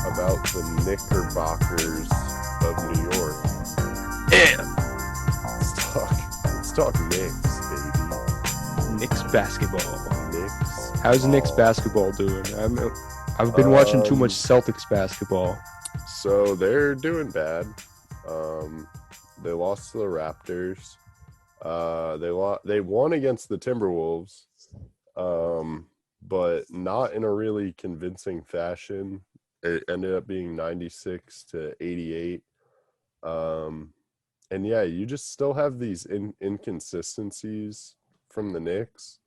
about the Knickerbockers of New York. Yeah. Let's talk Knicks, baby. Knicks basketball. Knicks. How's Knicks basketball doing? I've been watching too much Celtics basketball. So they're doing bad. They lost to the Raptors. They won against the Timberwolves, but not in a really convincing fashion. It ended up being 96-88. And yeah, you just still have these inconsistencies from the Knicks,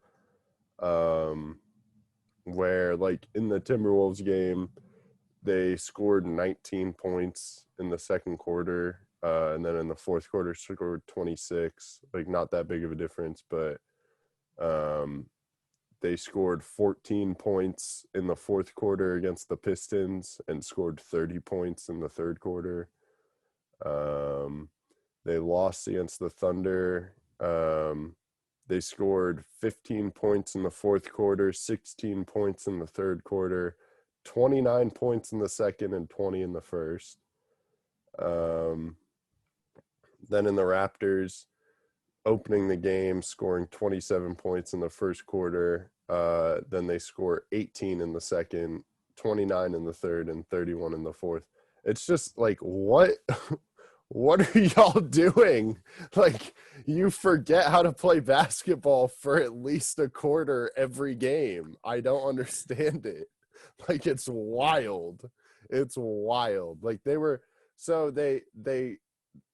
where like in the Timberwolves game, they scored 19 points in the second quarter, and then in the fourth quarter scored 26. Like not that big of a difference, but they scored 14 points in the fourth quarter against the Pistons and scored 30 points in the third quarter. They lost against the Thunder. They scored 15 points in the fourth quarter, 16 points in the third quarter, 29 points in the second, and 20 in the first. Then in the Raptors, opening the game, scoring 27 points in the first quarter. Then they score 18 in the second, 29 in the third, and 31 in the fourth. It's just like, what are y'all doing? Like, you forget how to play basketball for at least a quarter every game. I don't understand it. Like, it's wild. It's wild. Like, they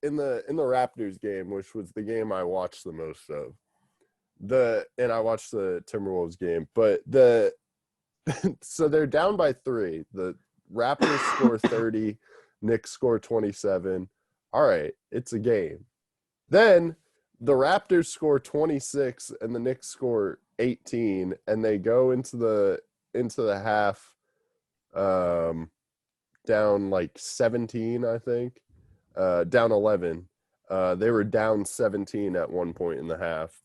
in the Raptors game, which was the game I watched the most of, and I watched the Timberwolves game, but so they're down by 3. The Raptors score 30, Knicks score 27. All right, it's a game. Then the Raptors score 26 and the Knicks score 18, and they go into the half down like 17, I think. Down 11. They were down 17 at one point in the half.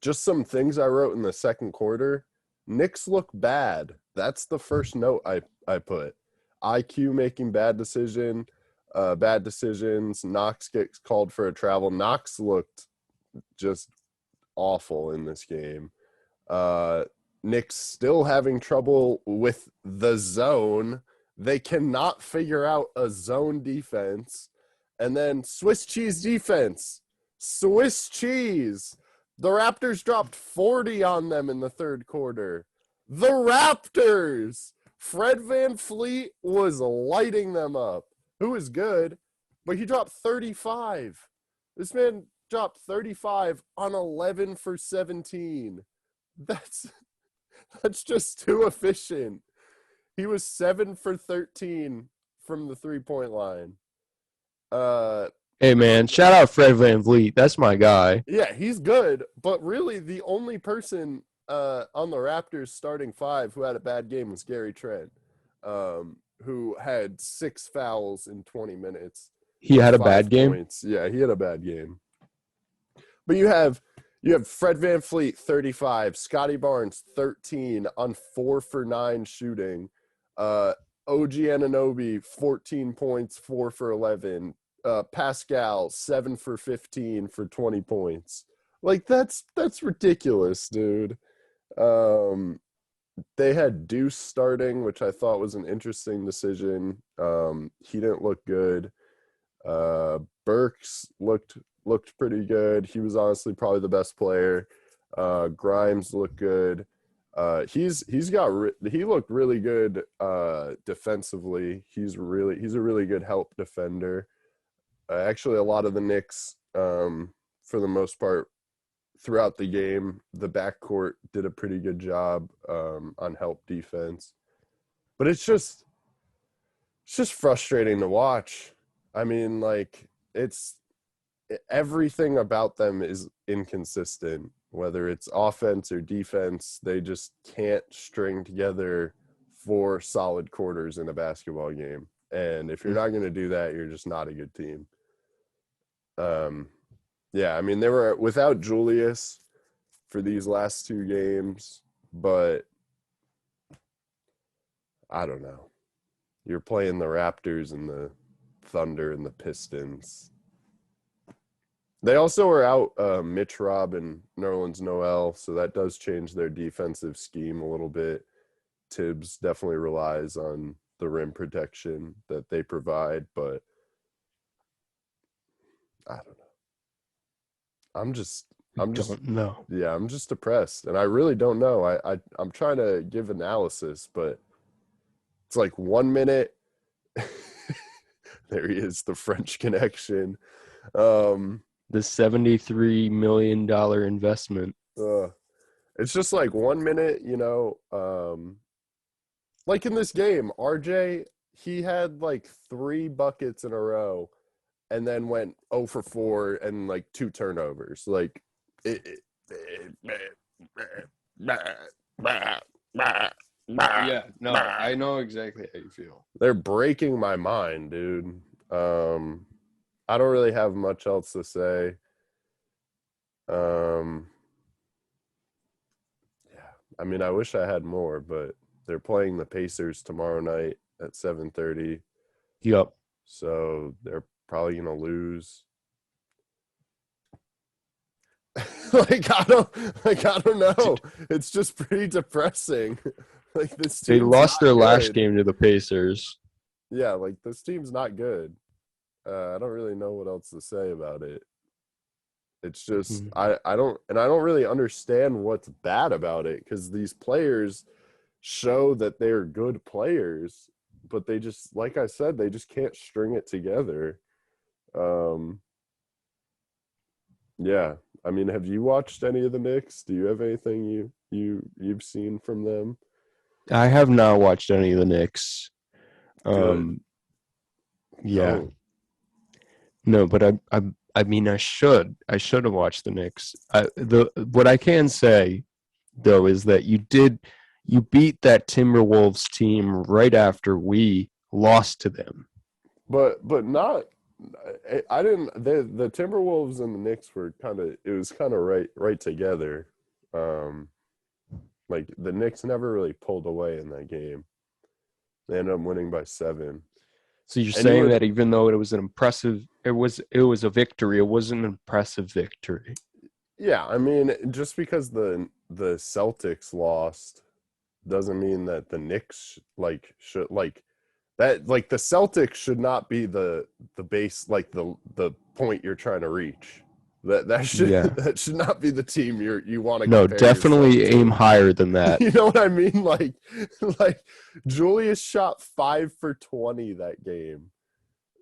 Just some things I wrote in the second quarter. Knicks look bad. That's the first note I put. IQ making bad decisions. Knox gets called for a travel. Knox looked just awful in this game. Knicks still having trouble with the zone. They cannot figure out a zone defense. And then Swiss cheese defense. Swiss cheese. The Raptors dropped 40 on them in the third quarter. The Raptors! Fred VanVleet was lighting them up. Who is good, but he dropped 35. This man dropped 35 on 11 for 17. That's just too efficient. He was 7 for 13 from the three-point line. Hey, man, shout out Fred VanVleet. That's my guy. Yeah, he's good, but really the only person on the Raptors starting 5 who had a bad game was Gary Trent, who had 6 fouls in 20 minutes. He had a bad game? Points. Yeah, he had a bad game. But you have Fred VanVleet, 35, Scotty Barnes, 13 on 4 for 9 shooting. OG Anunoby, 14 points, 4 for 11. Pascal, 7 for 15 for 20 points. Like, that's ridiculous, dude. They had Deuce starting, which I thought was an interesting decision. He didn't look good. Burks looked pretty good. He was honestly probably the best player. Grimes looked good. He looked really good defensively. He's a really good help defender. Actually, a lot of the Knicks, for the most part, throughout the game, the backcourt did a pretty good job on help defense. But it's just frustrating to watch. I mean, like, everything about them is inconsistent, whether it's offense or defense. They just can't string together 4 solid quarters in a basketball game. And if you're not going to do that, you're just not a good team. Yeah, I mean, they were without Julius for these last 2 games, but I don't know. You're playing the Raptors and the Thunder and the Pistons. They also are out Mitch Robb and Nerlens Noel, so that does change their defensive scheme a little bit. Tibbs definitely relies on the rim protection that they provide, but I don't know. I'm just We I'm just don't know. yeah, I'm just depressed and I really don't know. I'm trying to give analysis, but it's like 1 minute there he is, the French connection. Um The $73 million investment. uh, it's just like 1 minute, like in this game, RJ, he had like 3 buckets in a row and then went 0 for 4 and like 2 turnovers. Like Yeah, no, I know exactly how you feel. they're breaking my mind, dude. I don't really have much else to say. Um, yeah, I mean, I wish I had more, but they're playing the Pacers tomorrow night at 7:30, Yup. so they're probably gonna lose. I don't know. It's just pretty depressing. Like this They team's lost not their last good. game to the Pacers. Yeah, like this team's not good. I don't really know what else to say about it. It's just Mhm. I don't really understand what's bad about it because these players show that they're good players, but they just like I said, they just can't string it together. Um, yeah. I mean, have you watched any of the Knicks? Do you have anything you've seen from them? I have not watched any of the Knicks. Good. Um, yeah, Don't. no, but I mean, I should. I should have watched the Knicks. The what I can say though is that you beat that Timberwolves team right after we lost to them. But not I didn't the Timberwolves and the Knicks were it was kind of right together. Um like the Knicks never really pulled away in that game. They ended up winning by 7. So you're And you saying would that even though it was a victory, it was an impressive victory. yeah, I mean just because the Celtics lost doesn't mean that the Knicks like should like that like the Celtics should not be the base like the point you're trying to reach. That should Yeah. that should not be the team you want to No, compare yourself definitely aim to. higher than that. You know what I mean? Like Julius shot 5 for 20 that game.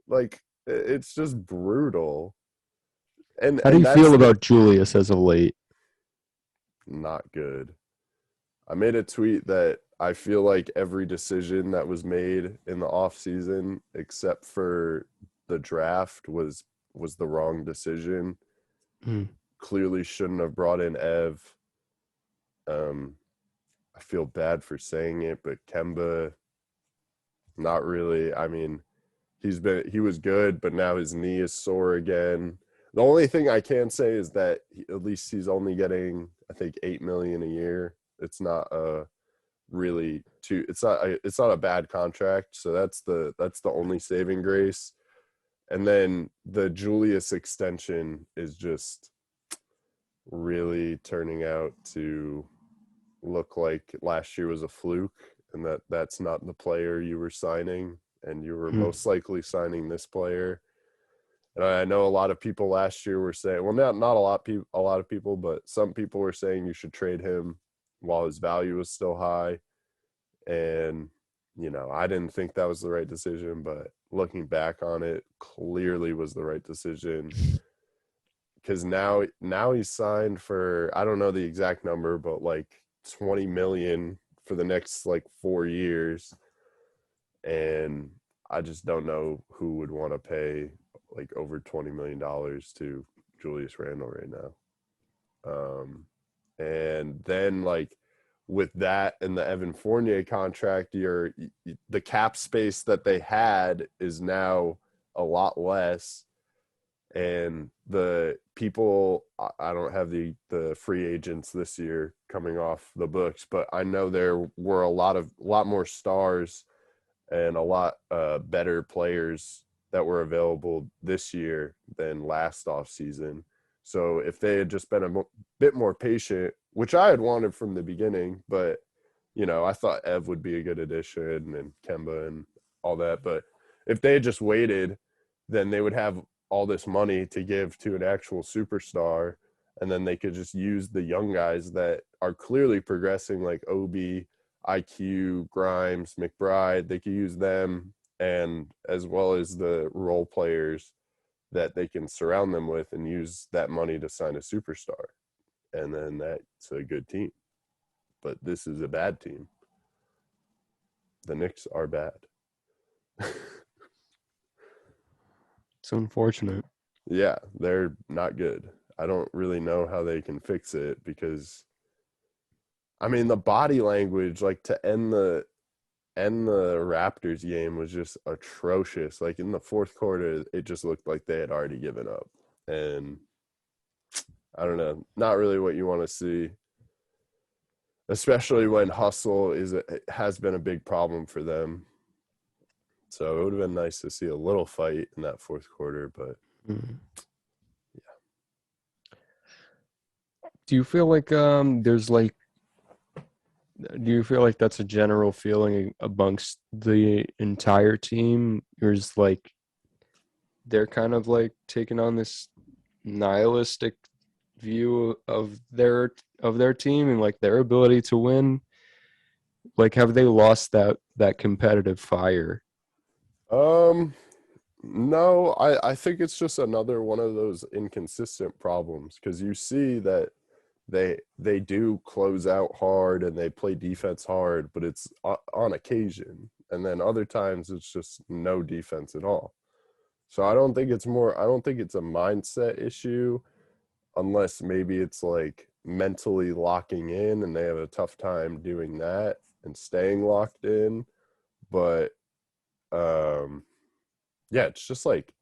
Like it's just brutal. And How do and you that's feel the about Julius as of late? not good. I made a tweet that I feel like every decision that was made in the offseason except for the draft was the wrong decision. Mm. Clearly shouldn't have brought in Ev. Um I feel bad for saying it, but Kemba not really. I mean, he was good, but now his knee is sore again. The only thing I can say is that at least he's only getting I think 8 million a year. It's not really too it's not a bad contract, so that's the only saving grace. And then the Julius extension is just really turning out to look like last year was a fluke and that's not the player you were signing and you were Mm. most likely signing this player. And I know a lot of people last year were saying, well, not a lot of people, but some people were saying you should trade him while his value was still high. And, I didn't think that was the right decision, but looking back on it, clearly was the right decision. Because now he's signed for I don't know the exact number, but like 20 million for the next like 4 years. And I just don't know who would want to pay like over $20 million to Julius Randle right now. And then like with that and the Evan Fournier contract, the cap space that they had is now a lot less. and the people, I don't have the free agents this year coming off the books, but I know there were a lot more stars and a lot better players that were available this year than last off season. So if they had just been a bit more patient, which I had wanted from the beginning, but I thought Ev would be a good addition and Kemba and all that. But if they had just waited, then they would have all this money to give to an actual superstar. And then they could just use the young guys that are clearly progressing, like Obi, IQ, Grimes, McBride. They could use them, and as well as the role players that they can surround them with and use that money to sign a superstar. And then that's a good team. But this is a bad team. The Knicks are bad. It's unfortunate. Yeah, they're not good. I don't really know how they can fix it because I mean the body language like to end the Raptors game was just atrocious. Like in the fourth quarter, it just looked like they had already given up. And I don't know, not really what you want to see, especially when hustle has been a big problem for them. So it would have been nice to see a little fight in that fourth quarter, but Mm. Do you feel like there's like do you feel like that's a general feeling amongst the entire team? Or is like they're kind of like taking on this nihilistic view of their team and like their ability to win? Like have they lost that competitive fire? um no, I think it's just another one of those inconsistent problems because you see that they do close out hard and they play defense hard, but it's on occasion, and then other times it's just no defense at all. So I don't think it's a mindset issue unless maybe it's like mentally locking in and they have a tough time doing that and staying locked in. But um yeah, it's just like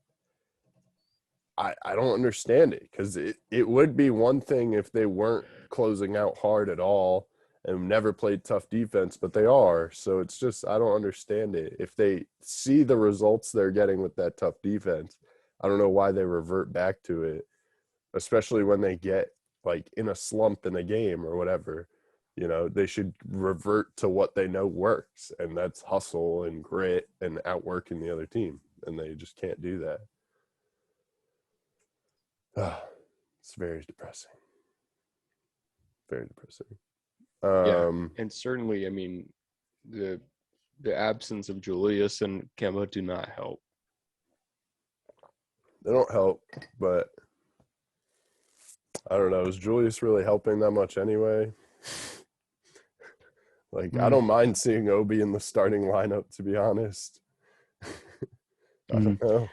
I don't understand it because it would be one thing if they weren't closing out hard at all and never played tough defense, but they are. So it's just I don't understand it. If they see the results they're getting with that tough defense, I don't know why they revert back to it, especially when they get like in a slump in a game or whatever. They should revert to what they know works, and that's hustle and grit and outworking the other team, and they just can't do that. It's very depressing. Very depressing. Yeah, Um, and certainly, I mean, the the absence of Julius and Kemba do not help. they don't help, but I don't know. Is Julius really helping that much anyway? Like, I Mm, don't mind seeing Obi in the starting lineup, to be honest. I mm. don't know.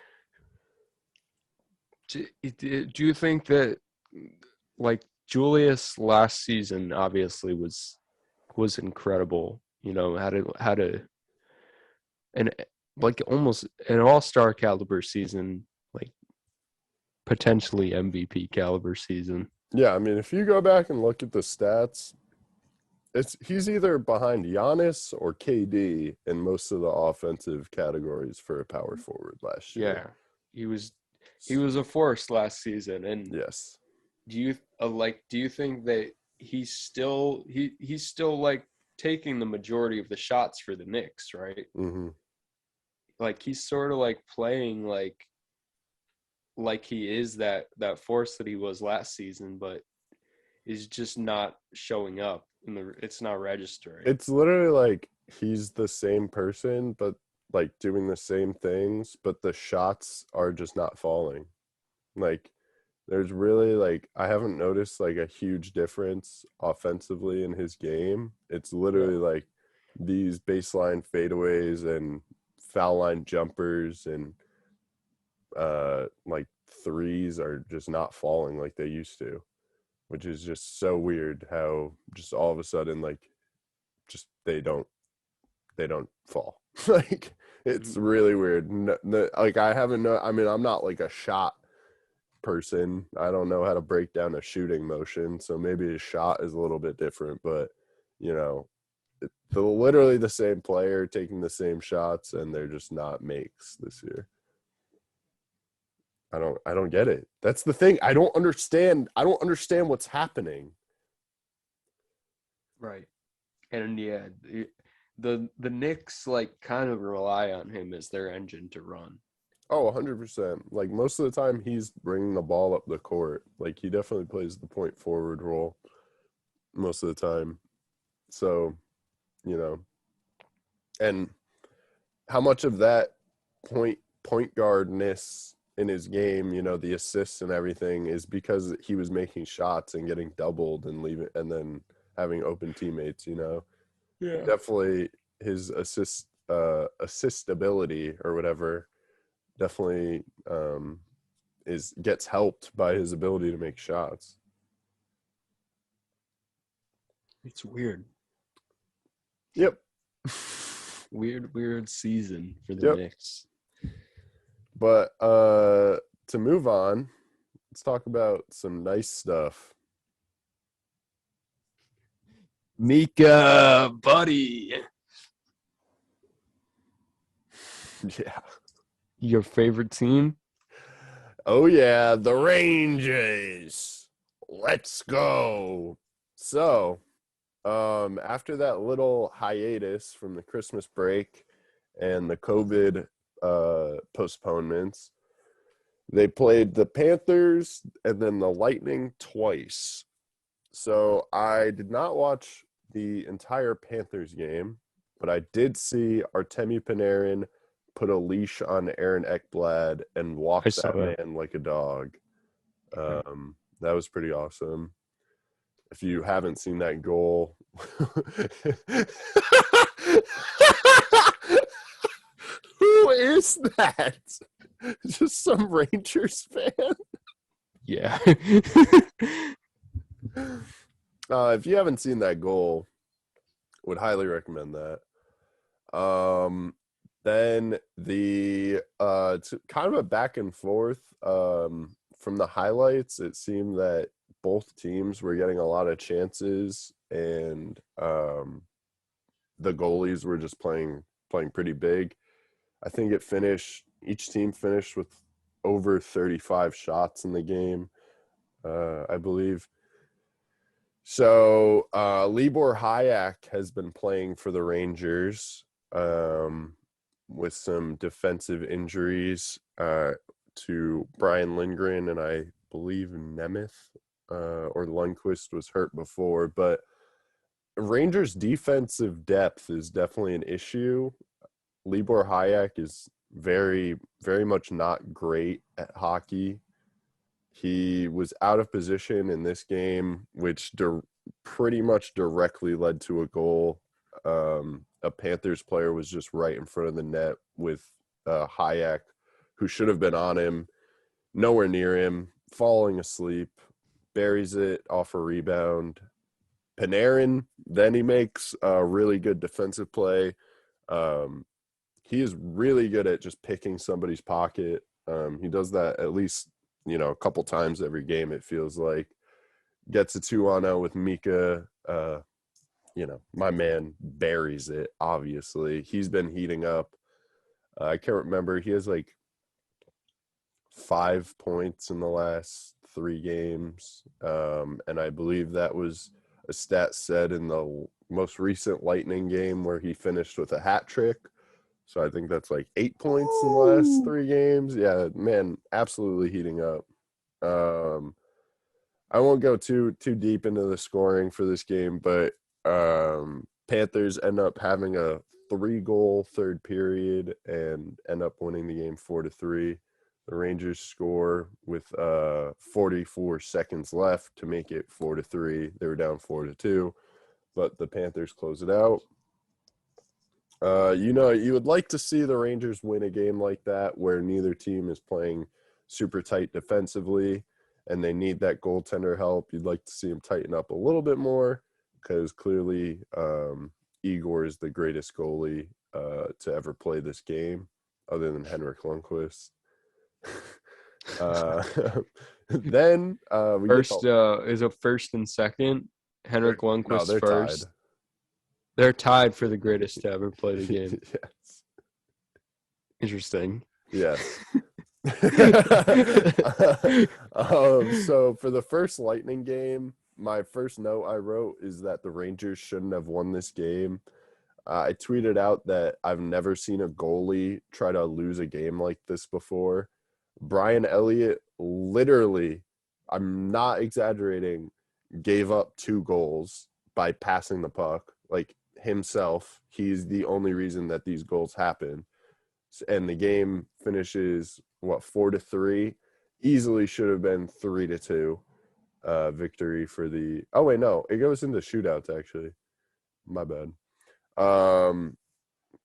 Do you think that like Julius last season obviously was incredible? You know, had a and like almost an all-star caliber season, like potentially MVP caliber season. Yeah, I mean, if you go back and look at the stats, he's either behind Giannis or KD in most of the offensive categories for a power forward last year. Yeah, he was he was a force last season. And Yes. do you think that he's still like taking the majority of the shots for the Knicks, right? Hmm. Like he's sort of like playing like he is that force that he was last season, but is just not showing up in it's not registering. It's literally like he's the same person, but like doing the same things, but the shots are just not falling. Like there's really like I haven't noticed like a huge difference offensively in his game. It's Yeah. literally like these baseline fadeaways and foul line jumpers and like threes are just not falling like they used to, which is just so weird how just all of a sudden like just they don't fall. Like it's Mhm. really weird. No, like I haven't know. I mean, I'm not like a shot person. I don't know how to break down a shooting motion, so maybe his shot is a little bit different, but you know, they're literally the same player taking the same shots, and they're just not makes this year. I don't get it. That's the thing. I don't understand. I don't understand what's happening. Right. And yeah, the Knicks like kind of rely on him as their engine to run. Oh, 100%. Like most of the time he's bringing the ball up the court. Like he definitely plays the point forward role most of the time. So, you know, and how much of that point guardness in his game, the assists and everything is because he was making shots and getting doubled and leaving and then having open teammates. Yeah. Definitely his assist ability or whatever definitely gets helped by his ability to make shots. It's weird. Yep. Weird season for the Yep. Knicks. But to move on, let's talk about some nice stuff. Mika, buddy. Yeah. Your favorite team? Oh yeah, the Rangers. Let's go. So, after that little hiatus from the Christmas break and the COVID postponements, they played the Panthers and then the Lightning twice. So I did not watch the entire Panthers game, but I did see Artemi Panarin put a leash on Aaron Ekblad and walk I saw that that. man like a dog. That was pretty awesome. If you haven't seen that goal, who is that? Just some Rangers fan? Yeah. If you haven't seen that goal, would highly recommend that. Then it's kind of a back and forth. From the highlights, it seemed that both teams were getting a lot of chances, and the goalies were just playing pretty big. I think each team finished with over 35 shots in the game, I believe. So Libor Hayek has been playing for the Rangers with some defensive injuries to Brian Lindgren, and I believe Nemeth or Lundqvist was hurt before. But Rangers' defensive depth is definitely an issue. Libor Hayek is very, very much not great at hockey. He was out of position in this game, which pretty much directly led to a goal. A Panthers player was just right in front of the net with Hayek, who should have been on him, nowhere near him, falling asleep, buries it off a rebound. Panarin, then he makes a really good defensive play. He is really good at just picking somebody's pocket. He does that at least a couple times every game, it feels like. Gets a 2-on-0 with Mika. My man buries it, obviously. He's been heating up. I can't remember. He has like 5 points in the last 3 games. And I believe that was a stat set in the most recent Lightning game where he finished with a hat trick. So I think that's like 8 points in the last 3 games. Yeah, man, absolutely heating up. I won't go too deep into the scoring for this game, but Panthers end up having a 3-goal third period and end up winning the game 4-3. The Rangers score with 44 seconds left to make it 4-3. They were down 4-2, but the Panthers close it out. You would like to see the Rangers win a game like that where neither team is playing super tight defensively and they need that goaltender help. You'd like to see them tighten up a little bit more because clearly Igor is the greatest goalie to ever play this game other than Henrik Lundqvist. Uh, then we get First, the is a first and second. Henrik no, Lundqvist they're tied. first. They're tied for the greatest to ever play the game. Yes. Interesting. Yes. So for the first Lightning game, my first note I wrote is that the Rangers shouldn't have won this game. I tweeted out that I've never seen a goalie try to lose a game like this before. Brian Elliott literally, I'm not exaggerating, gave up 2 goals by passing the puck. Like himself, he's the only reason that these goals happen. And the game finishes 4-3. Easily should have been 3-2 victory for the. Oh wait, no, it goes into shootouts actually. My bad.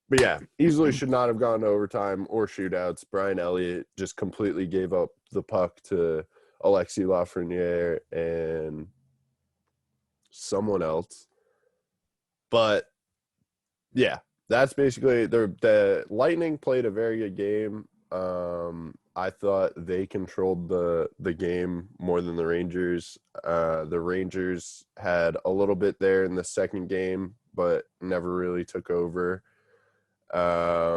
But yeah, easily should not have gone to overtime or shootouts. Brian Elliott just completely gave up the puck to Alexis Lafreniere and someone else. But yeah, that's basically the Lightning played a very good game. I thought they controlled the game more than the Rangers. The Rangers had a little bit there in the second game, but never really took over. I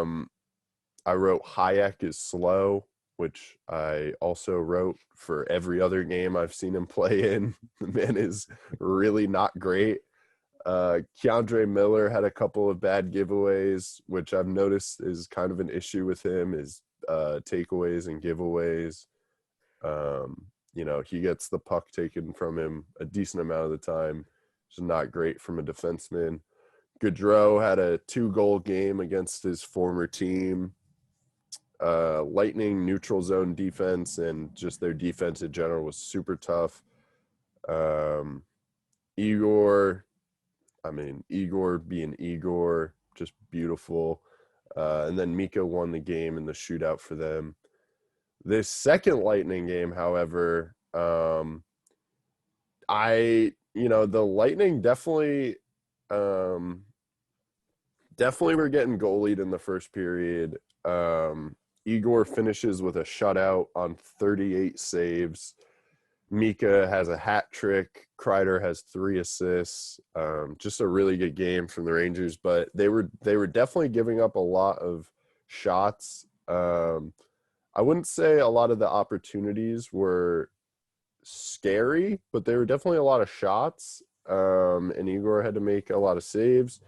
wrote Hayek is slow, which I also wrote for every other game I've seen him play in. The man is really not great. Keandre Miller had a couple of bad giveaways, which I've noticed is kind of an issue with him, is takeaways and giveaways. He gets the puck taken from him a decent amount of the time. It's not great from a defenseman. Gaudreau had a 2-goal game against his former team. Lightning neutral zone defense and just their defense in general was super tough. Igor being Igor, just beautiful. And then Mika won the game in the shootout for them. This second Lightning game, however, the Lightning definitely were getting goalied in the first period. Igor finishes with a shutout on 38 saves. Mika has a hat trick. Kreider has 3 assists. Just a really good game from the Rangers, but they were definitely giving up a lot of shots. I wouldn't say a lot of the opportunities were scary, but there were definitely a lot of shots. And Igor had to make a lot of saves.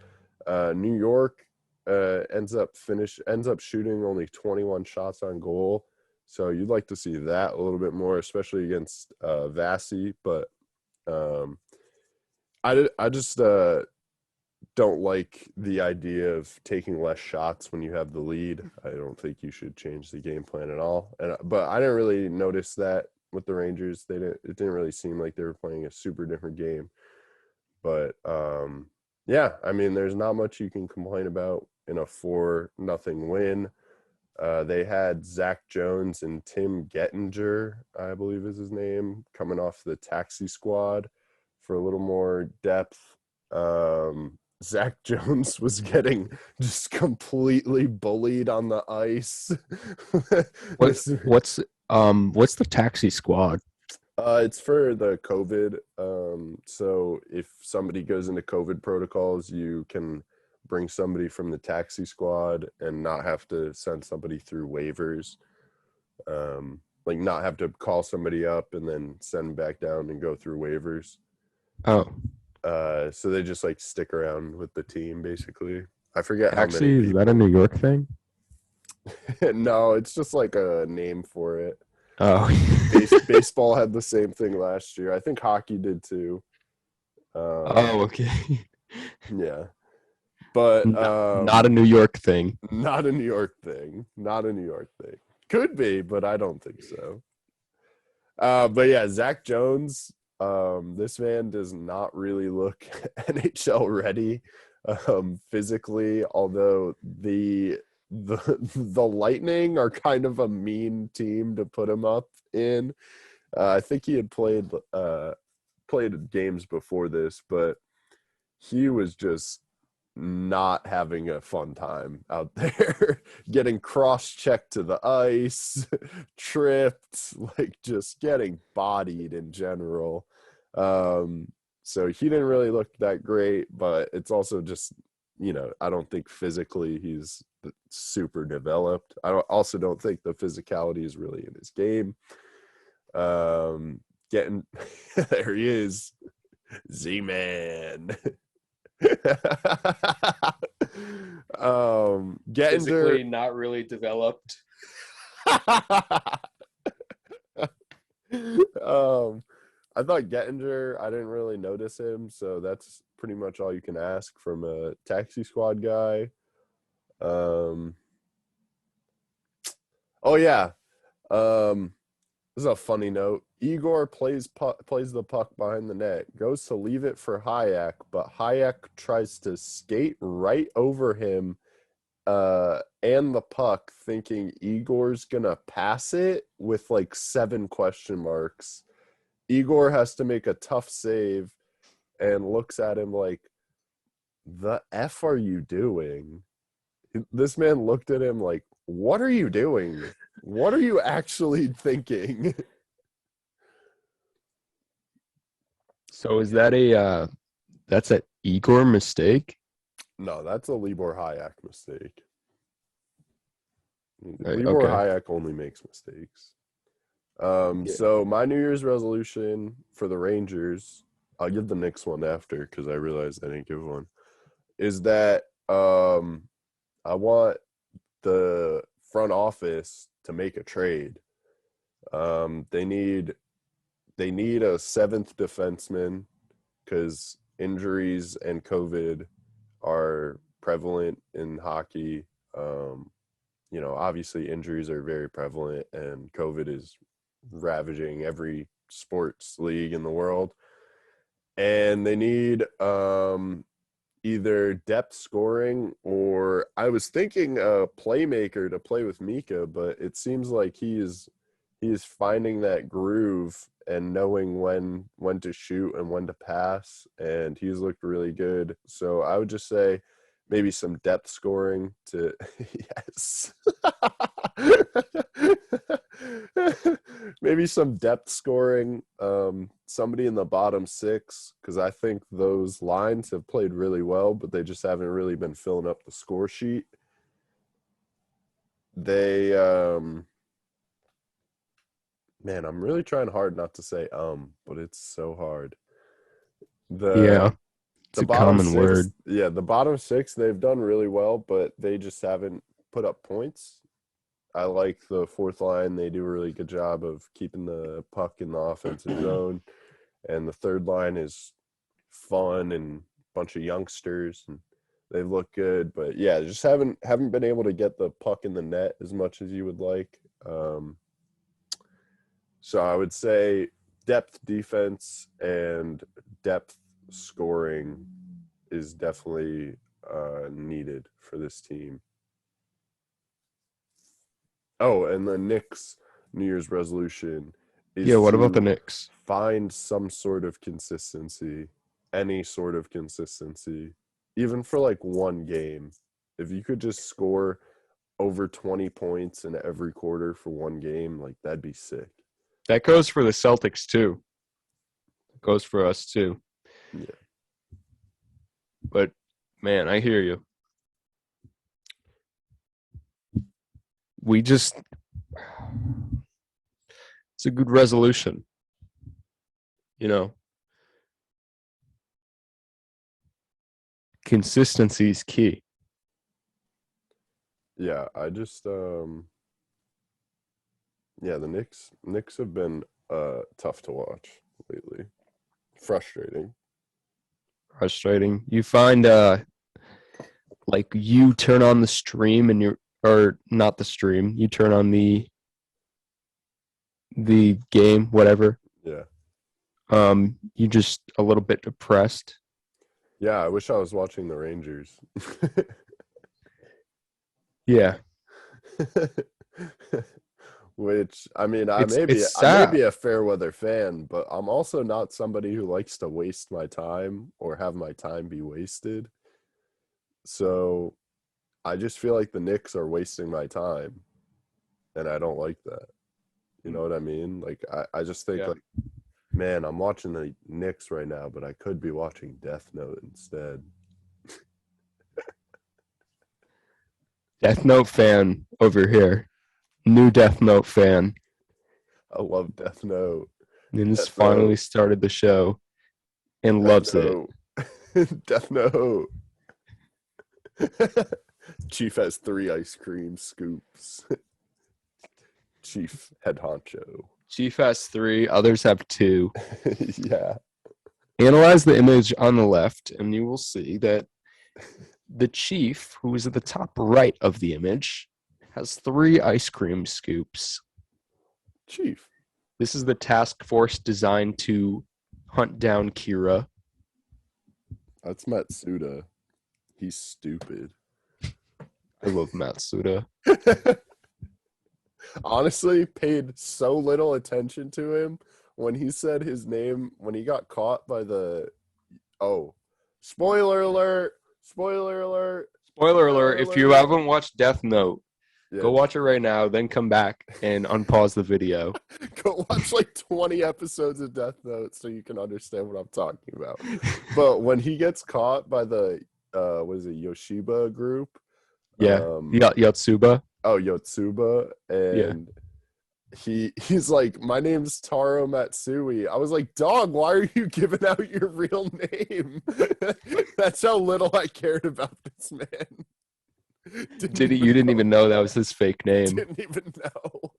New York ends up shooting only 21 shots on goal. So you'd like to see that a little bit more, especially against Vasi. But I just don't like the idea of taking less shots when you have the lead. I don't think you should change the game plan at all. But I didn't really notice that with the Rangers. It didn't really seem like they were playing a super different game. But yeah, I mean, there's not much you can complain about in a 4-0 win. They had Zach Jones and Tim Gettinger, I believe is his name, coming off the taxi squad for a little more depth. Zach Jones was getting just completely bullied on the ice. What what's the taxi squad? It's for the COVID. So if somebody goes into COVID protocols, you can bring somebody from the taxi squad and not have to send somebody through waivers. Like not have to call somebody up and then send them back down and go through waivers. Oh, So they just like stick around with the team basically. I forget how many taxi, is that a people. New York thing? No, it's just like a name for it. Oh. Baseball had the same thing last year. I think hockey did too. Oh, okay. Yeah. But Not a New York thing. not a New York thing. Not a New York thing. Could be, but I don't think so. But yeah, Zach Jones, this man does not really look NHL ready physically, although the Lightning are kind of a mean team to put him up in. I think he had played games before this, but he was just not having a fun time out there, getting cross-checked to the ice, tripped, like just getting bodied in general. So he didn't really look that great, but it's also just, I don't think physically he's super developed. Also don't think the physicality is really in his game. Getting there he is, Z-Man. Physically not really developed. I thought Gettinger, I didn't really notice him, so that's pretty much all you can ask from a taxi squad guy. Oh yeah. This is a funny note. Igor plays the puck behind the net, goes to leave it for Hayek, but Hayek tries to skate right over him and the puck, thinking Igor's gonna pass it with like 7 question marks. Igor has to make a tough save and looks at him like, the F are you doing? This man looked at him like, what are you doing? What are you actually thinking? So is that that's an Igor mistake? No, that's a Libor Hayek mistake. Libor Hayek only makes mistakes. So my New Year's resolution for the Rangers, I'll give the Knicks one after because I realized I didn't give one, is that I want the front office to make a trade. They need a 7th defenseman because injuries and COVID are prevalent in hockey. Obviously injuries are very prevalent and COVID is ravaging every sports league in the world. And they need either depth scoring, or I was thinking a playmaker to play with Mika, but it seems like he is finding that groove and knowing when to shoot and when to pass, and he's looked really good. So I would just say maybe some depth scoring to yes. Maybe some depth scoring, somebody in the bottom 6, because I think those lines have played really well, but they just haven't really been filling up the score sheet. They man, I'm really trying hard not to say but it's so hard. It's The a bottom common 6, word. yeah, the bottom 6, they've done really well, but they just haven't put up points. I like the 4th line. They do a really good job of keeping the puck in the offensive zone. And the 3rd line is fun and a bunch of youngsters, and they look good. But yeah, just haven't been able to get the puck in the net as much as you would like. So I would say depth defense and depth scoring is definitely needed for this team. Oh, and the Knicks' New Year's resolution is What about the to Knicks? find some sort of consistency, any sort of consistency, even for like one game. If you could just score over 20 points in every quarter for one game, like that'd be sick. That goes for the Celtics too. It goes for us too. Yeah. But man, I hear you. It's a good resolution. Consistency is key. Yeah, I just the Knicks have been tough to watch lately. Frustrating. You find like you turn on the stream and or not the stream, you turn on the game, whatever. Yeah. You just a little bit depressed. Yeah, I wish I was watching the Rangers. Yeah. Which, I mean, I It's may sad. be a fair weather fan, but I'm also not somebody who likes to waste my time or have my time be wasted. So I just feel like the Knicks are wasting my time, and I don't like that. You know what I mean? Like I just think Yeah. like, man, I'm watching the Knicks right now, but I could be watching Death Note instead. Death Note fan over here. New Death Note fan. I love Death Note. And has Death finally Note. started the show and Death loves it. Note. Death Note. Chief has 3 ice cream scoops. Chief head honcho. Chief has 3, others have 2. Yeah. Analyze the image on the left, and you will see that the chief, who is at the top right of the image, has 3 ice cream scoops. Chief. This is the task force designed to hunt down Kira. That's Matsuda. He's stupid. I love Matsuda. Honestly, paid so little attention to him when he said his name when he got caught by the spoiler alert, spoiler alert, Spoiler alert, if you haven't watched Death Note, yeah. go watch it right now, then come back and unpause the video. Go watch like 20 episodes of Death Note so you can understand what I'm talking about. But when he gets caught by the what is it, Yoshiba group? Yeah. Yotsuba. Oh, Yotsuba, and he's like, my name's Taro Matsui. I was like, dog, why are you giving out your real name? That's how little I cared about this man. You didn't even know that was his fake name. Didn't even know.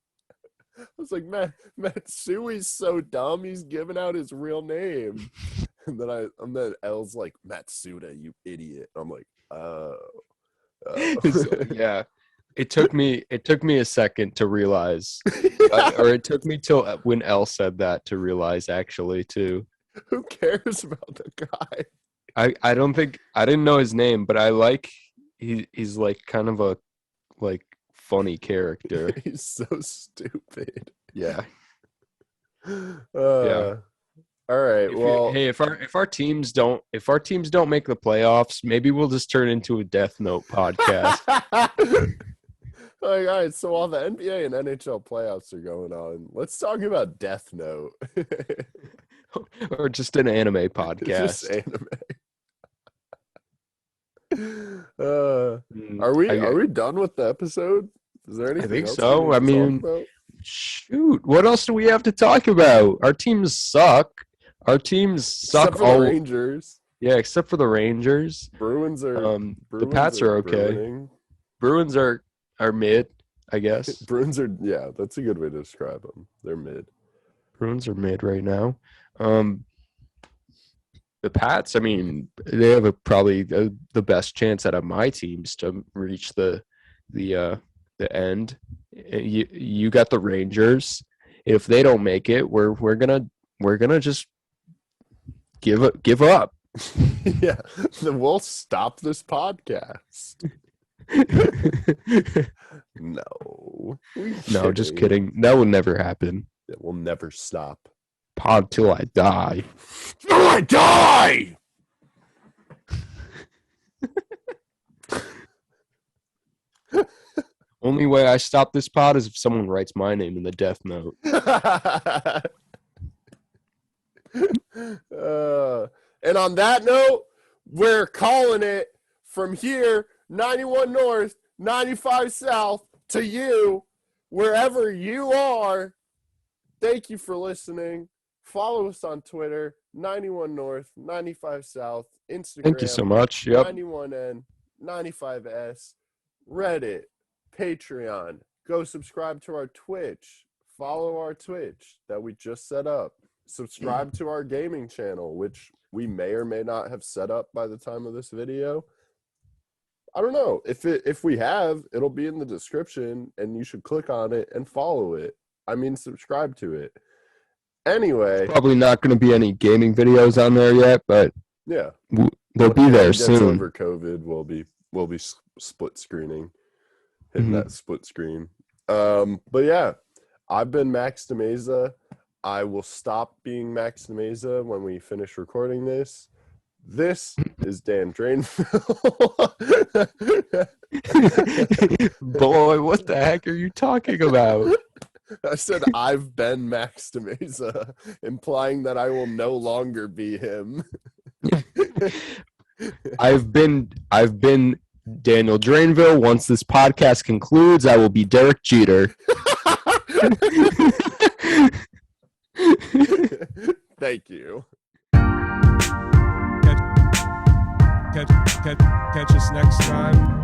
I was like, man, Matsui's so dumb. He's giving out his real name. And then L's like, Matsuda, you idiot. I'm like, oh. Yeah. It took me a second to realize, or it took me till when L said that to realize actually too. Who cares about the guy? I don't think I didn't know his name, but I like he's like kind of a like funny character. He's so stupid. Yeah. Yeah. All right. If our teams don't make the playoffs, maybe we'll just turn into a Death Note podcast. All right, so while the NBA and NHL playoffs are going on, let's talk about Death Note. Or just an anime podcast. Just anime. Are we done with the episode? Is there anything I think else so. I mean, about? Shoot, what else do we have to talk about? Our teams suck. Except for the Rangers. Yeah, except for the Rangers. Bruins are. The Pats are okay. Bruining. Bruins are mid, I guess. Bruins are, yeah, that's a good way to describe them. They're mid. Bruins are mid right now. The Pats, I mean, they have probably the best chance out of my teams to reach the end. You got the Rangers. If they don't make it, we're gonna just give up. Yeah, then we'll stop this podcast. No, just kidding. That will never happen. It will never stop. Pod till I die. Till I die. Only way I stop this pod is if someone writes my name in the Death Note. And on that note, we're calling it from here, 91 North, 95 South, to you, wherever you are. Thank you for listening. Follow us on Twitter, 91 North, 95 South, Instagram. Thank you so much. Yep. 91N, 95S, Reddit, Patreon. Go subscribe to our Twitch. Follow our Twitch that we just set up. Subscribe to our gaming channel, which we may or may not have set up by the time of this video. I don't know. If we have, it'll be in the description, and you should click on it and follow it. I mean, subscribe to it. Anyway. There's probably not going to be any gaming videos on there yet, but yeah, they'll be there soon. Over COVID, we'll be split screening, hitting that split screen. But yeah, I've been Max DeMeza. I will stop being Max DeMeza when we finish recording this. This is Dan Drainville. Boy, what the heck are you talking about? I said I've been Max DeMesa, implying that I will no longer be him. I've been Daniel Drainville. Once this podcast concludes, I will be Derek Jeter. Thank you. Catch us next time.